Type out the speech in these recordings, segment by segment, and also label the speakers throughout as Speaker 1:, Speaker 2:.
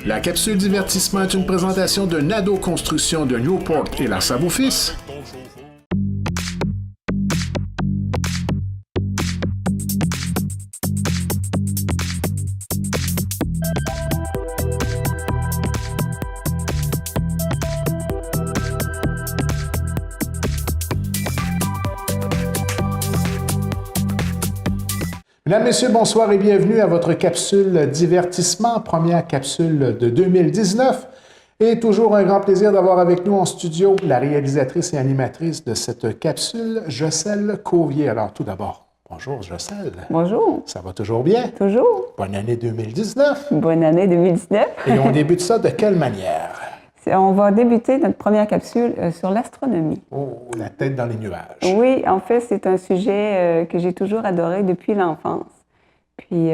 Speaker 1: La capsule divertissement est une présentation de Nadeau Construction de Newport et la Savoie-Fils. Mesdames, Messieurs, bonsoir et bienvenue à votre capsule divertissement, première capsule de 2019. Et toujours un grand plaisir d'avoir avec nous en studio la réalisatrice et animatrice de cette capsule, Jocelle Cauvier. Alors tout d'abord, bonjour Jocelle.
Speaker 2: Bonjour.
Speaker 1: Ça va toujours bien?
Speaker 2: Toujours.
Speaker 1: Bonne année 2019.
Speaker 2: Bonne année 2019.
Speaker 1: Et on débute ça de quelle manière?
Speaker 2: On va débuter notre première capsule sur l'astronomie.
Speaker 1: Oh, la tête dans les nuages.
Speaker 2: Oui, en fait, c'est un sujet que j'ai toujours adoré depuis l'enfance. Puis,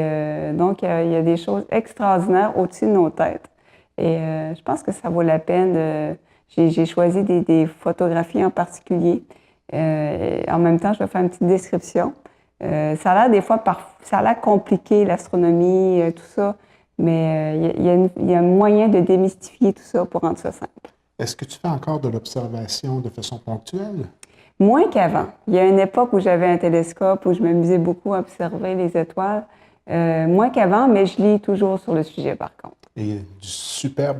Speaker 2: donc, il y a des choses extraordinaires au-dessus de nos têtes. Et je pense que ça vaut la peine. J'ai choisi des photographies en particulier. En même temps, je vais faire une petite description. Ça a l'air des fois, ça a l'air compliqué, l'astronomie, tout ça. Mais il y a un moyen de démystifier tout ça pour rendre ça simple.
Speaker 1: Est-ce que tu fais encore de l'observation de façon ponctuelle?
Speaker 2: Moins qu'avant. Il y a une époque où j'avais un télescope, où je m'amusais beaucoup à observer les étoiles. Moins qu'avant, mais je lis toujours sur le sujet par contre.
Speaker 1: Et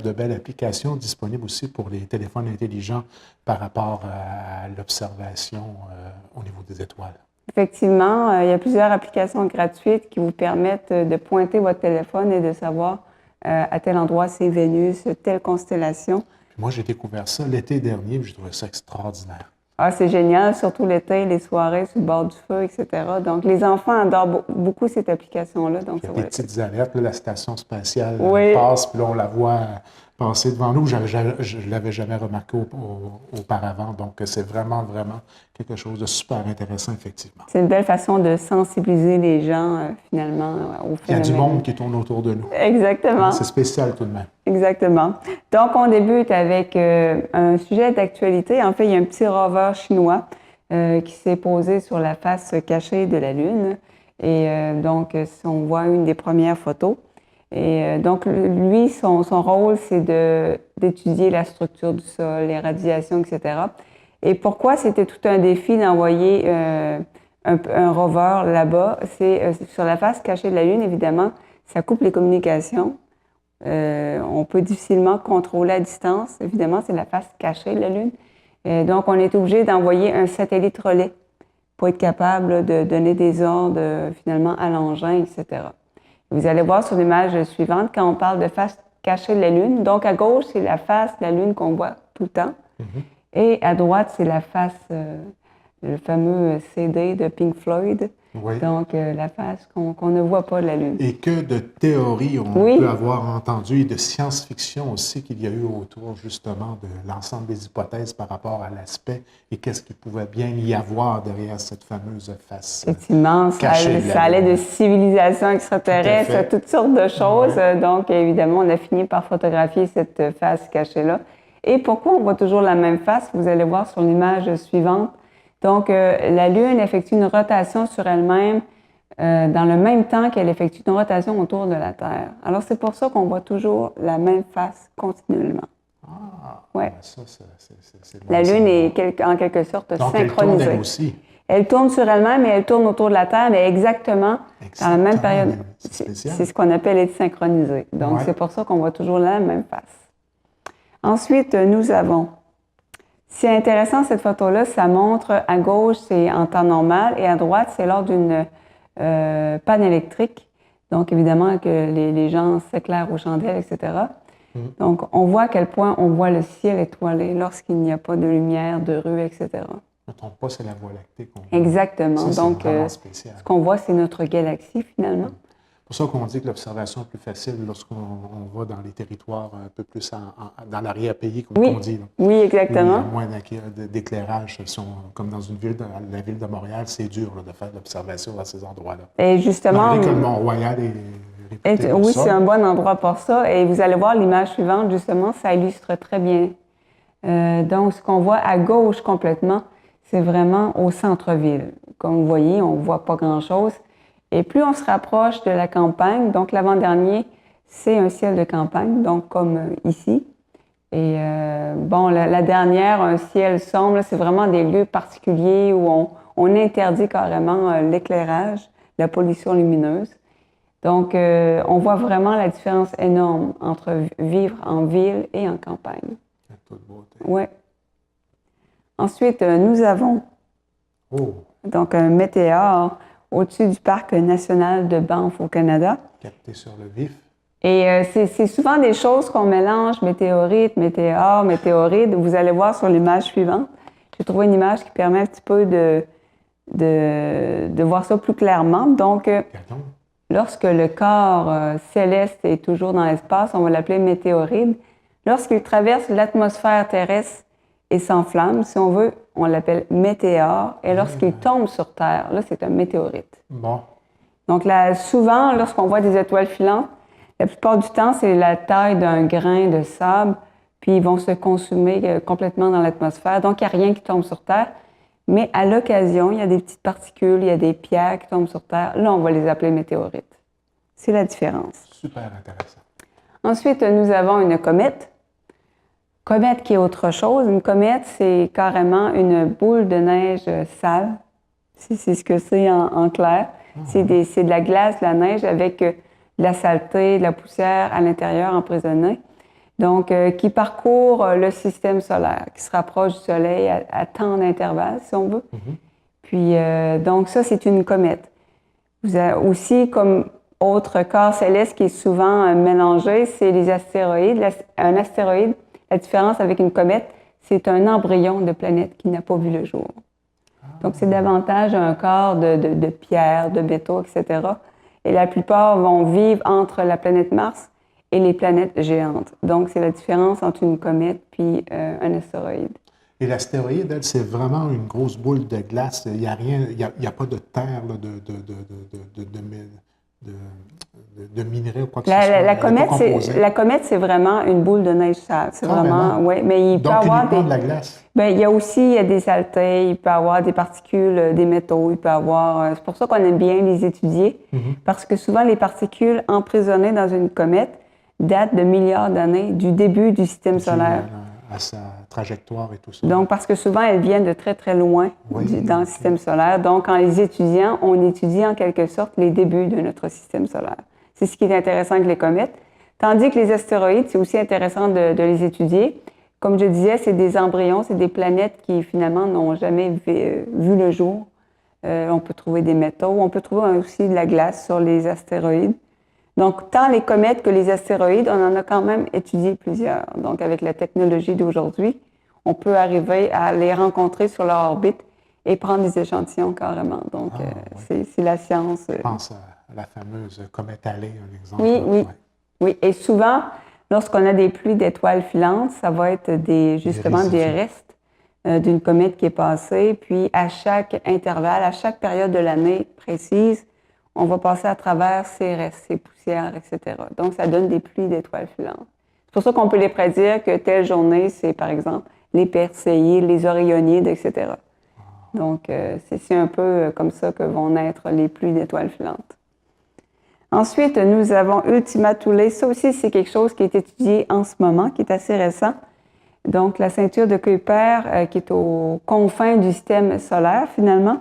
Speaker 1: de belles applications disponibles aussi pour les téléphones intelligents par rapport à l'observation au niveau des étoiles.
Speaker 2: Effectivement, il y a plusieurs applications gratuites qui vous permettent de pointer votre téléphone et de savoir à tel endroit c'est Vénus, telle constellation.
Speaker 1: Moi, j'ai découvert ça l'été dernier et je trouvais ça extraordinaire.
Speaker 2: Ah, c'est génial, surtout l'été, les soirées sur le bord du feu, etc. Donc, les enfants adorent beaucoup cette application-là. Donc,
Speaker 1: il y a des petites alertes, là, la station spatiale
Speaker 2: oui.
Speaker 1: Passe, puis là, on la voit passer devant nous. Je ne l'avais jamais remarqué auparavant. Donc, c'est vraiment quelque chose de super intéressant, effectivement.
Speaker 2: C'est une belle façon de sensibiliser les gens, finalement, au phénomène.
Speaker 1: Il y a du monde qui tourne autour de nous.
Speaker 2: Exactement.
Speaker 1: C'est spécial tout de même.
Speaker 2: Exactement. Donc, on débute avec un sujet d'actualité. En fait, il y a un petit rover chinois qui s'est posé sur la face cachée de la Lune. Et donc, on voit une des premières photos. Et donc, lui, son rôle, c'est d'étudier la structure du sol, les radiations, etc. Et pourquoi c'était tout un défi d'envoyer un rover là-bas? C'est sur la face cachée de la Lune, évidemment, ça coupe les communications. On peut difficilement contrôler à distance. Évidemment, c'est la face cachée de la Lune. Donc, on est obligé d'envoyer un satellite relais pour être capable de donner des ordres, finalement, à l'engin, etc. Vous allez voir sur l'image suivante, quand on parle de face cachée de la Lune, donc à gauche, c'est la face de la Lune qu'on voit tout le temps. Mm-hmm. Et à droite, c'est la face, le fameux CD de Pink Floyd. Oui. Donc, la face qu'on ne voit pas de la Lune.
Speaker 1: Et que de théories on peut avoir entendu et de science-fiction aussi qu'il y a eu autour justement de l'ensemble des hypothèses par rapport à l'aspect et qu'est-ce qu'il pouvait bien y avoir derrière cette fameuse face.
Speaker 2: Effectivement, ça allait de civilisation extraterrestre à toutes sortes de choses. Oui. Donc, évidemment, on a fini par photographier cette face cachée-là. Et pourquoi on voit toujours la même face? Vous allez voir sur l'image suivante. Donc, la Lune effectue une rotation sur elle-même dans le même temps qu'elle effectue une rotation autour de la Terre. Alors, c'est pour ça qu'on voit toujours la même face continuellement.
Speaker 1: Ah,
Speaker 2: ouais.
Speaker 1: Ça, c'est
Speaker 2: la Lune est en quelque sorte
Speaker 1: donc,
Speaker 2: synchronisée.
Speaker 1: Elle tourne elle aussi.
Speaker 2: Elle tourne sur elle-même et elle tourne autour de la Terre, mais exactement dans la même période. C'est ce qu'on appelle être synchronisé. Donc, c'est pour ça qu'on voit toujours la même face. Ensuite, nous avons... C'est intéressant, cette photo-là, ça montre à gauche, c'est en temps normal, et à droite, c'est lors d'une panne électrique. Donc, évidemment, que les gens s'éclairent aux chandelles, etc. Donc, on voit à quel point on voit le ciel étoilé lorsqu'il n'y a pas de lumière, de rue, etc.
Speaker 1: Je ne me trompe pas, c'est la Voie lactée qu'on voit.
Speaker 2: Exactement.
Speaker 1: Ça,
Speaker 2: donc,
Speaker 1: ce
Speaker 2: qu'on voit, c'est notre galaxie, finalement.
Speaker 1: C'est pour ça qu'on dit que l'observation est plus facile lorsqu'on va dans les territoires un peu plus dans l'arrière-pays, comme on dit. Là.
Speaker 2: Oui, exactement.
Speaker 1: Il y a moins d'éclairage. Comme dans la ville de Montréal, c'est dur là, de faire de l'observation dans ces endroits-là.
Speaker 2: Et justement...
Speaker 1: Malgré que le Mont-Royal est réputé pour
Speaker 2: oui,
Speaker 1: ça.
Speaker 2: c'est un bon endroit pour ça. Et vous allez voir l'image suivante, justement, ça illustre très bien. Donc, ce qu'on voit à gauche complètement, c'est vraiment au centre-ville. Comme vous voyez, on ne voit pas grand-chose. Et plus on se rapproche de la campagne, donc l'avant-dernier, c'est un ciel de campagne, donc comme ici. Et bon, la dernière, un ciel sombre, c'est vraiment des lieux particuliers où on interdit carrément l'éclairage, la pollution lumineuse. Donc, on voit vraiment la différence énorme entre vivre en ville et en campagne. Oui. Ensuite, nous avons donc un météore au-dessus du parc national de Banff au Canada.
Speaker 1: Capté sur le vif.
Speaker 2: Et c'est souvent des choses qu'on mélange, météorite, météore, météorite. Vous allez voir sur l'image suivante. J'ai trouvé une image qui permet un petit peu de voir ça plus clairement. Donc, lorsque le corps céleste est toujours dans l'espace, on va l'appeler météorite. Lorsqu'il traverse l'atmosphère terrestre et s'enflamme, si on veut, on l'appelle météore. Et lorsqu'il tombe sur Terre, là, c'est un météorite.
Speaker 1: Bon.
Speaker 2: Donc, là, souvent, lorsqu'on voit des étoiles filantes, la plupart du temps, c'est la taille d'un grain de sable, puis ils vont se consumer complètement dans l'atmosphère. Donc, il n'y a rien qui tombe sur Terre. Mais à l'occasion, il y a des petites particules, il y a des pierres qui tombent sur Terre. Là, on va les appeler météorites. C'est la différence.
Speaker 1: Super intéressant.
Speaker 2: Ensuite, nous avons une comète. Comète qui est autre chose. Une comète, c'est carrément une boule de neige sale. C'est ce que c'est en clair. C'est de la glace, de la neige avec de la saleté, de la poussière à l'intérieur emprisonnée. Donc, qui parcourt le système solaire, qui se rapproche du Soleil à tant d'intervalles, si on veut. Puis, donc ça, c'est une comète. Vous avez aussi, comme autre corps céleste qui est souvent mélangé, c'est les astéroïdes. Un astéroïde, la différence avec une comète, c'est un embryon de planète qui n'a pas vu le jour. Donc, c'est davantage un corps de pierre, de métaux, etc. Et la plupart vont vivre entre la planète Mars et les planètes géantes. Donc, c'est la différence entre une comète puis un astéroïde.
Speaker 1: Et l'astéroïde, elle, c'est vraiment une grosse boule de glace. Il n'y a rien, il y a pas de terre, là, de minerais ou quoi que ce soit.
Speaker 2: La comète, c'est vraiment une boule de neige sale. C'est vraiment, oui, mais il peut avoir
Speaker 1: de la glace.
Speaker 2: Bien, il y a aussi des saletés, il peut y avoir des particules, des métaux, il peut y avoir. C'est pour ça qu'on aime bien les étudier, parce que souvent les particules emprisonnées dans une comète datent de milliards d'années du début du système solaire.
Speaker 1: À sa trajectoire et tout ça.
Speaker 2: Donc, parce que souvent, elles viennent de très, très loin dans le système solaire. Donc, en les étudiant, on étudie en quelque sorte les débuts de notre système solaire. C'est ce qui est intéressant avec les comètes. Tandis que les astéroïdes, c'est aussi intéressant de les étudier. Comme je disais, c'est des embryons, c'est des planètes qui, finalement, n'ont jamais vu le jour. On peut trouver des métaux, on peut trouver aussi de la glace sur les astéroïdes. Donc, tant les comètes que les astéroïdes, on en a quand même étudié plusieurs. Donc, avec la technologie d'aujourd'hui, on peut arriver à les rencontrer sur leur orbite et prendre des échantillons carrément. Donc, c'est la science.
Speaker 1: Je pense à la fameuse comète Halley, un exemple.
Speaker 2: Oui. Et souvent, lorsqu'on a des pluies d'étoiles filantes, ça va être justement des restes d'une comète qui est passée. Puis, à chaque intervalle, à chaque période de l'année précise, on va passer à travers ces restes, ces poussières, etc. Donc, ça donne des pluies d'étoiles filantes. C'est pour ça qu'on peut les prédire que telle journée, c'est par exemple les Perséides, les Orionides, etc. Donc, c'est un peu comme ça que vont naître les pluies d'étoiles filantes. Ensuite, nous avons Ultima Thule. Ça aussi, c'est quelque chose qui est étudié en ce moment, qui est assez récent. Donc, la ceinture de Kuiper, qui est aux confins du système solaire, finalement,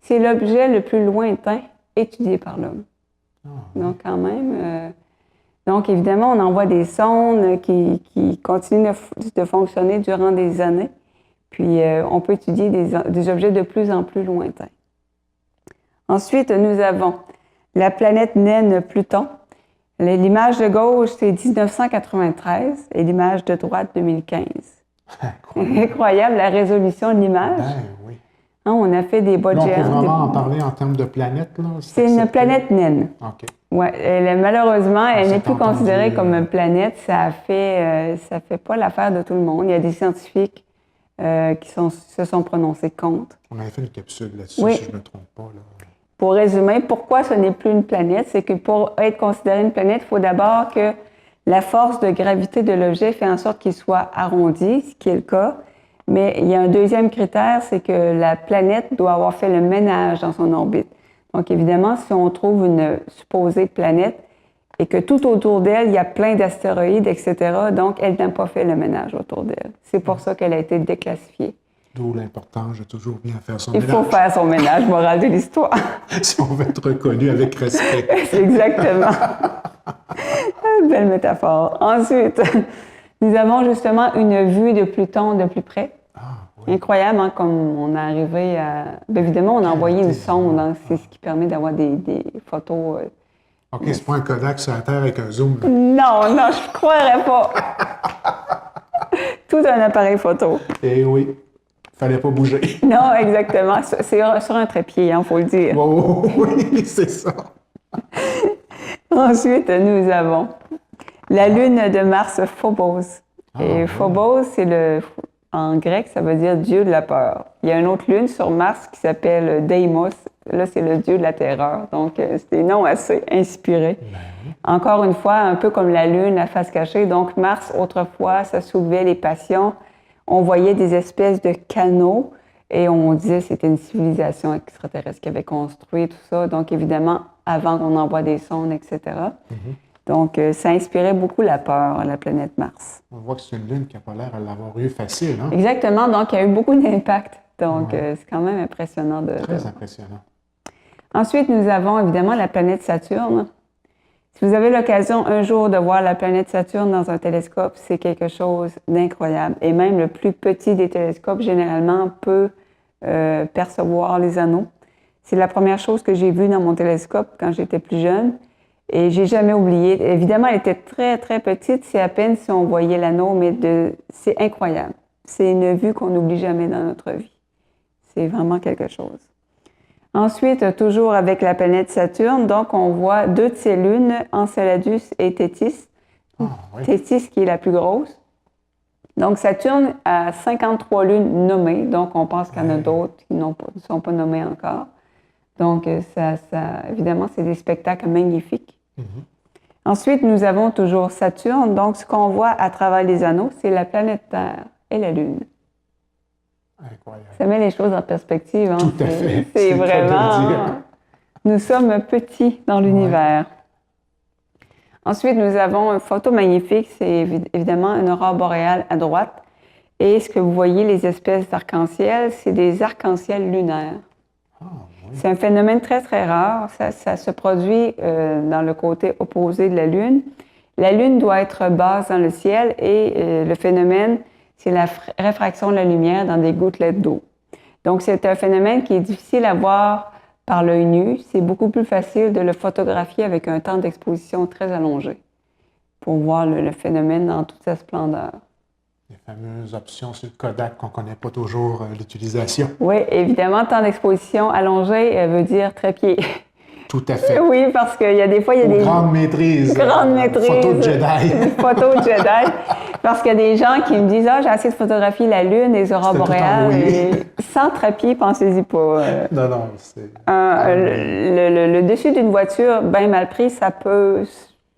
Speaker 2: c'est l'objet le plus lointain étudié par l'homme. Donc, quand même. Donc, évidemment, on envoie des sondes qui continuent de fonctionner durant des années. Puis, on peut étudier des objets de plus en plus lointains. Ensuite, nous avons la planète naine Pluton. L'image de gauche, c'est 1993 et l'image de droite, 2015. Incroyable la résolution de l'image.
Speaker 1: Ben, oui.
Speaker 2: On a fait des bas de géants.
Speaker 1: On peut vraiment en parler en termes de planète, là?
Speaker 2: C'est une planète naine.
Speaker 1: OK.
Speaker 2: Oui, malheureusement, elle n'est plus considérée comme une planète. Ça fait pas l'affaire de tout le monde. Il y a des scientifiques qui se sont prononcés contre.
Speaker 1: On avait fait une capsule là-dessus, si je ne me trompe pas. Là.
Speaker 2: Pour résumer, pourquoi ce n'est plus une planète? C'est que pour être considéré une planète, il faut d'abord que la force de gravité de l'objet fait en sorte qu'il soit arrondi, ce qui est le cas. Mais il y a un deuxième critère, c'est que la planète doit avoir fait le ménage dans son orbite. Donc, évidemment, si on trouve une supposée planète et que tout autour d'elle, il y a plein d'astéroïdes, etc. Donc, elle n'a pas fait le ménage autour d'elle. C'est pour ça qu'elle a été déclassifiée.
Speaker 1: D'où l'importance de toujours bien faire son
Speaker 2: Il
Speaker 1: ménage.
Speaker 2: faut faire son ménage, morale de l'histoire.
Speaker 1: Si on veut être reconnu avec respect.
Speaker 2: Exactement. Belle métaphore. Ensuite, nous avons justement une vue de Pluton de plus près.
Speaker 1: Oui.
Speaker 2: Incroyable, hein, comme on est arrivé à... Bien évidemment, on a envoyé une sonde, hein, c'est ce qui permet d'avoir des photos...
Speaker 1: OK, c'est pas un Kodak sur la Terre avec un zoom. Là.
Speaker 2: Non, je ne croirais pas. Tout un appareil photo.
Speaker 1: Eh oui, fallait pas bouger.
Speaker 2: Non, exactement. C'est sur un trépied, il faut le dire.
Speaker 1: Oh, oui, c'est ça.
Speaker 2: Ensuite, nous avons la lune de Mars, Phobos. Et Phobos, en grec, ça veut dire Dieu de la peur. Il y a une autre lune sur Mars qui s'appelle Deimos. Là, c'est le Dieu de la terreur. Donc, c'est des noms assez inspirés. Encore une fois, un peu comme la lune, la face cachée. Donc, Mars, autrefois, ça soulevait les passions. On voyait des espèces de canaux et on disait que c'était une civilisation extraterrestre qui avait construit tout ça. Donc, évidemment, avant qu'on envoie des sondes, etc. Donc, ça inspirait beaucoup la peur, la planète Mars.
Speaker 1: On voit que c'est une lune qui n'a pas l'air à l'avoir eu facile. Hein?
Speaker 2: Exactement. Donc, il y a eu beaucoup d'impact. Donc, c'est quand même impressionnant.
Speaker 1: Très impressionnant.
Speaker 2: Ensuite, nous avons évidemment la planète Saturne. Si vous avez l'occasion un jour de voir la planète Saturne dans un télescope, c'est quelque chose d'incroyable. Et même le plus petit des télescopes, généralement, peut percevoir les anneaux. C'est la première chose que j'ai vue dans mon télescope quand j'étais plus jeune. Et j'ai jamais oublié. Évidemment, elle était très, très petite. C'est à peine si on voyait l'anneau, mais c'est incroyable. C'est une vue qu'on n'oublie jamais dans notre vie. C'est vraiment quelque chose. Ensuite, toujours avec la planète Saturne, donc on voit deux de ses lunes, Enceladus et Tétis. Tétis qui est la plus grosse. Donc Saturne a 53 lunes nommées, donc on pense qu'il y en a d'autres qui ne sont pas nommées encore. Donc évidemment, c'est des spectacles magnifiques. Ensuite, nous avons toujours Saturne. Donc ce qu'on voit à travers les anneaux, c'est la planète Terre et la Lune.
Speaker 1: Incroyable.
Speaker 2: Ça met les choses en perspective. Hein?
Speaker 1: Tout à fait.
Speaker 2: C'est
Speaker 1: le cas de le
Speaker 2: vraiment...
Speaker 1: dire.
Speaker 2: Nous sommes petits dans l'univers. Ensuite, nous avons une photo magnifique. C'est évidemment une aurore boréale à droite. Et ce que vous voyez, les espèces d'arc-en-ciel, c'est des arcs-en-ciel lunaires. C'est un phénomène très, très rare. Ça se produit dans le côté opposé de la Lune. La Lune doit être basse dans le ciel et le phénomène, c'est la réfraction de la lumière dans des gouttelettes d'eau. Donc, c'est un phénomène qui est difficile à voir par l'œil nu. C'est beaucoup plus facile de le photographier avec un temps d'exposition très allongé pour voir le phénomène dans toute sa splendeur.
Speaker 1: Les fameuses options sur le Kodak qu'on ne connaît pas toujours l'utilisation.
Speaker 2: Oui, évidemment, temps d'exposition allongé veut dire trépied.
Speaker 1: Tout à fait.
Speaker 2: Oui, parce qu'il y a des fois, il y a des...
Speaker 1: Grande maîtrise.
Speaker 2: Grande maîtrise.
Speaker 1: Photo de Jedi.
Speaker 2: Photo de Jedi. Parce qu'il y a des gens qui me disent « Ah, j'ai essayé de photographier la Lune, les aurores boréales. » Sans trépied, pensez-y pas.
Speaker 1: Non, c'est...
Speaker 2: Le dessus d'une voiture bien mal pris, ça peut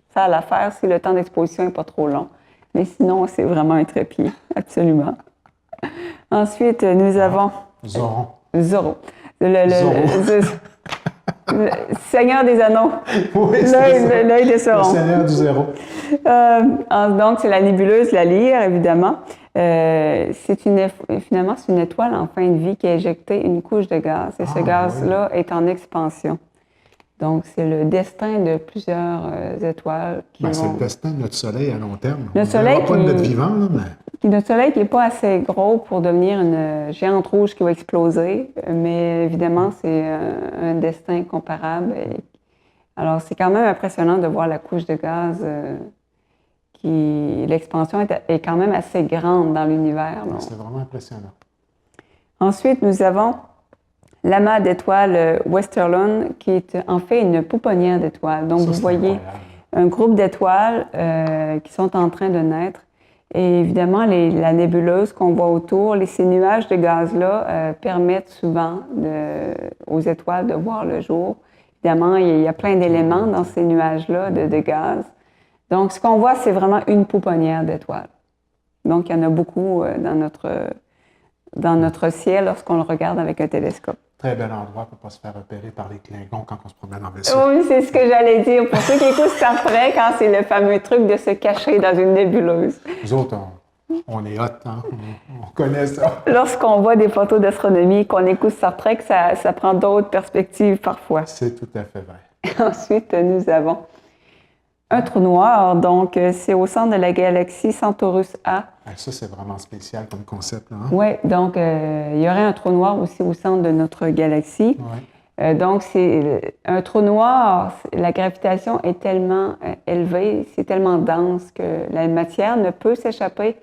Speaker 2: faire l'affaire si le temps d'exposition n'est pas trop long. Mais sinon, c'est vraiment un trépied, absolument. Ensuite, nous avons...
Speaker 1: Zoron.
Speaker 2: Zorro.
Speaker 1: Zorro.
Speaker 2: Le Seigneur des Anneaux.
Speaker 1: Oui, c'est ça.
Speaker 2: L'œil de Sauron.
Speaker 1: Le Seigneur du Zéro.
Speaker 2: Donc, c'est la nébuleuse, la Lyre, évidemment. Finalement, c'est une étoile en fin de vie qui a éjecté une couche de gaz. Et ce gaz-là est en expansion. Donc, c'est le destin de plusieurs étoiles qui vont...
Speaker 1: C'est le destin de notre Soleil à long terme.
Speaker 2: Notre Soleil
Speaker 1: pas de notre vivant, là, mais...
Speaker 2: Notre Soleil qui n'est pas assez gros pour devenir une géante rouge qui va exploser, mais évidemment, c'est un destin comparable. Alors, c'est quand même impressionnant de voir la couche de gaz l'expansion est quand même assez grande dans l'univers.
Speaker 1: C'est vraiment impressionnant.
Speaker 2: Ensuite, nous avons l'amas d'étoiles Westerlund, qui est en fait une pouponnière d'étoiles. Donc, vous voyez un groupe d'étoiles qui sont en train de naître. Et évidemment, la nébuleuse qu'on voit autour, ces nuages de gaz-là permettent souvent aux étoiles de voir le jour. Évidemment, il y a plein d'éléments dans ces nuages-là de gaz. Donc, ce qu'on voit, c'est vraiment une pouponnière d'étoiles. Donc, il y en a beaucoup dans notre ciel lorsqu'on le regarde avec un télescope.
Speaker 1: Très bel endroit pour ne pas se faire repérer par les Klingons quand on se promène en vaisseau.
Speaker 2: Oui, c'est ce que j'allais dire. Pour ceux qui écoutent Star Trek, hein, c'est le fameux truc de se cacher dans une nébuleuse.
Speaker 1: Nous autres, on est hot, hein? On connaît ça.
Speaker 2: Lorsqu'on voit des photos d'astronomie, qu'on écoute Star Trek, ça prend d'autres perspectives parfois.
Speaker 1: C'est tout à fait vrai.
Speaker 2: Ensuite, nous avons un trou noir. Donc, c'est au centre de la galaxie Centaurus A.
Speaker 1: Ça, c'est vraiment spécial comme concept, là. Hein?
Speaker 2: Oui, donc il y aurait un trou noir aussi au centre de notre galaxie.
Speaker 1: Ouais.
Speaker 2: Donc, c'est un trou noir, la gravitation est tellement élevée, c'est tellement dense que la matière ne peut s'échapper,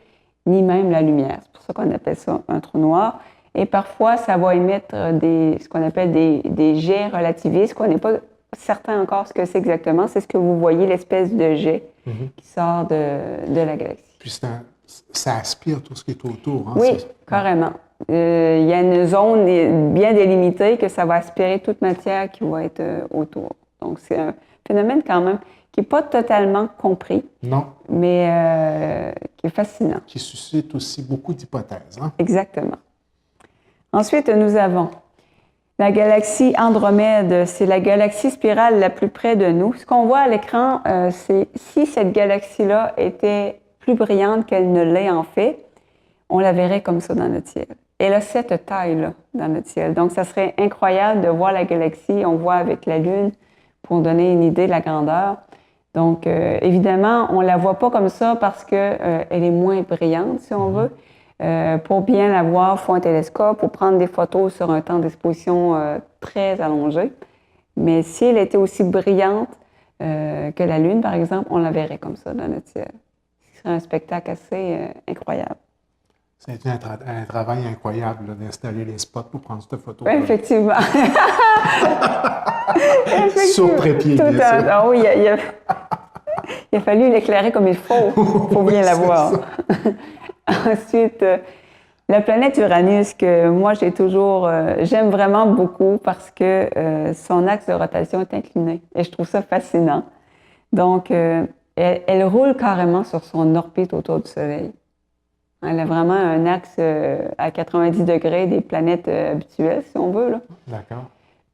Speaker 2: ni même la lumière. C'est pour ça qu'on appelle ça un trou noir. Et parfois, ça va émettre ce qu'on appelle des jets relativistes, qu'on n'est pas certain encore ce que c'est exactement. C'est ce que vous voyez, l'espèce de jet qui sort de la galaxie.
Speaker 1: Puis ça aspire tout ce qui est autour. Hein?
Speaker 2: Oui, carrément. Il y a une zone bien délimitée que ça va aspirer toute matière qui va être autour. Donc, c'est un phénomène quand même qui n'est pas totalement compris,
Speaker 1: Non.
Speaker 2: Mais qui est fascinant.
Speaker 1: Qui suscite aussi beaucoup d'hypothèses. Hein?
Speaker 2: Exactement. Ensuite, nous avons la galaxie Andromède. C'est la galaxie spirale la plus près de nous. Ce qu'on voit à l'écran, c'est si cette galaxie-là était plus brillante qu'elle ne l'est en fait, on la verrait comme ça dans notre ciel. Elle a cette taille-là dans notre ciel. Donc, ça serait incroyable de voir la galaxie. On voit avec la Lune pour donner une idée de la grandeur. Donc, évidemment, on ne la voit pas comme ça parce qu'elle est moins brillante, si on veut. Pour bien la voir, il faut un télescope ou prendre des photos sur un temps d'exposition très allongé. Mais si elle était aussi brillante que la Lune, par exemple, on la verrait comme ça dans notre ciel. Ce serait un spectacle assez incroyable.
Speaker 1: C'est un travail incroyable là, d'installer les spots pour prendre cette photo.
Speaker 2: Effectivement.
Speaker 1: Sur trépied, bien sûr.
Speaker 2: Ah oui, il a fallu l'éclairer comme il faut pour bien la voir. Ensuite, la planète Uranus, que moi j'aime vraiment beaucoup parce que son axe de rotation est incliné et je trouve ça fascinant. Donc, elle roule carrément sur son orbite autour du Soleil. Elle a vraiment un axe à 90 degrés des planètes habituelles, si on veut. Là.
Speaker 1: D'accord.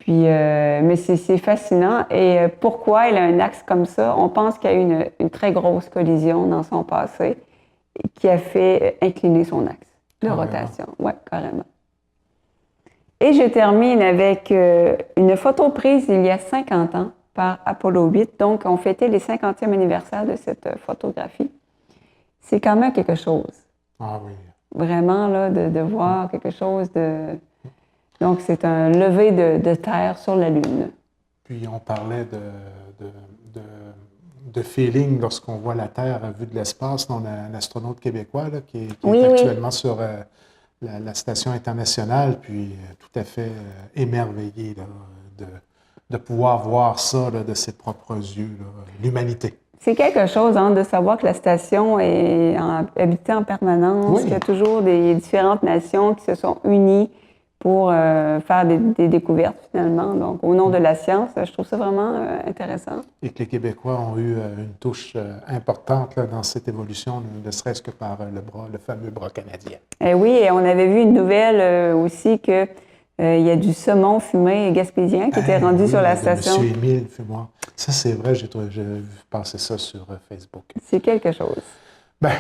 Speaker 2: Puis, mais c'est fascinant. Et pourquoi elle a un axe comme ça? On pense qu'il y a eu une très grosse collision dans son passé qui a fait incliner son axe de rotation. Oui, carrément. Et je termine avec une photo prise il y a 50 ans par Apollo 8. Donc, on fêtait les 50e anniversaire de cette photographie. C'est quand même quelque chose.
Speaker 1: Ah oui.
Speaker 2: Vraiment, là, de voir quelque chose de... Donc, c'est un lever de terre sur la Lune.
Speaker 1: Puis, on parlait de feeling lorsqu'on voit la Terre vue de l'espace. On a un astronaute québécois là, qui est actuellement sur la station internationale, puis tout à fait émerveillé là, de pouvoir voir ça là, de ses propres yeux, l'humanité.
Speaker 2: C'est quelque chose hein, de savoir que la station est habitée en permanence, qu'il y a toujours des différentes nations qui se sont unies pour faire des découvertes finalement. Donc, au nom de la science, je trouve ça vraiment intéressant. Et
Speaker 1: que les Québécois ont eu une touche importante là, dans cette évolution, ne serait-ce que par le fameux bras canadien.
Speaker 2: Et oui, et on avait vu une nouvelle aussi que il y a du saumon fumé gaspésien qui était rendu sur la station.
Speaker 1: Monsieur Émile Fumoir. Ça, c'est vrai, j'ai vu passer ça sur Facebook.
Speaker 2: C'est quelque chose.
Speaker 1: Bien,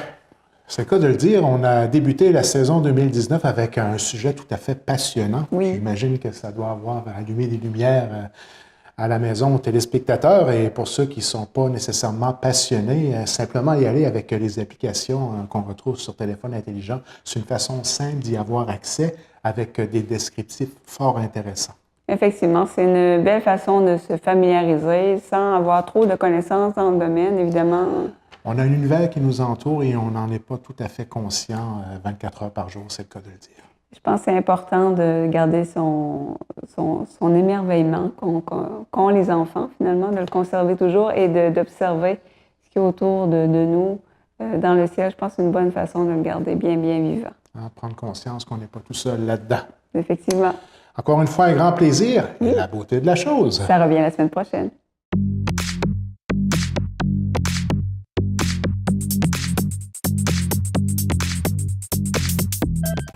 Speaker 1: c'est le cas de le dire. On a débuté la saison 2019 avec un sujet tout à fait passionnant.
Speaker 2: Oui.
Speaker 1: J'imagine que ça doit avoir allumé des lumières à la maison aux téléspectateurs. Et pour ceux qui ne sont pas nécessairement passionnés, simplement y aller avec les applications qu'on retrouve sur téléphone intelligent. C'est une façon simple d'y avoir accès avec des descriptifs fort intéressants.
Speaker 2: Effectivement, c'est une belle façon de se familiariser sans avoir trop de connaissances dans le domaine, évidemment.
Speaker 1: On a un univers qui nous entoure et on n'en est pas tout à fait conscient 24 heures par jour, c'est le cas de le dire.
Speaker 2: Je pense que c'est important de garder son émerveillement qu'ont les enfants, finalement, de le conserver toujours et d'observer ce qui est autour de nous dans le ciel. Je pense que c'est une bonne façon de le garder bien, bien vivant.
Speaker 1: Prendre conscience qu'on n'est pas tout seul là-dedans.
Speaker 2: Effectivement.
Speaker 1: Encore une fois, un grand plaisir et la beauté de la chose.
Speaker 2: Ça revient la semaine prochaine.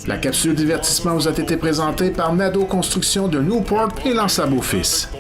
Speaker 1: La capsule divertissement vous a été présentée par Nadeau Construction de Newport et Lance-Beau-Fils.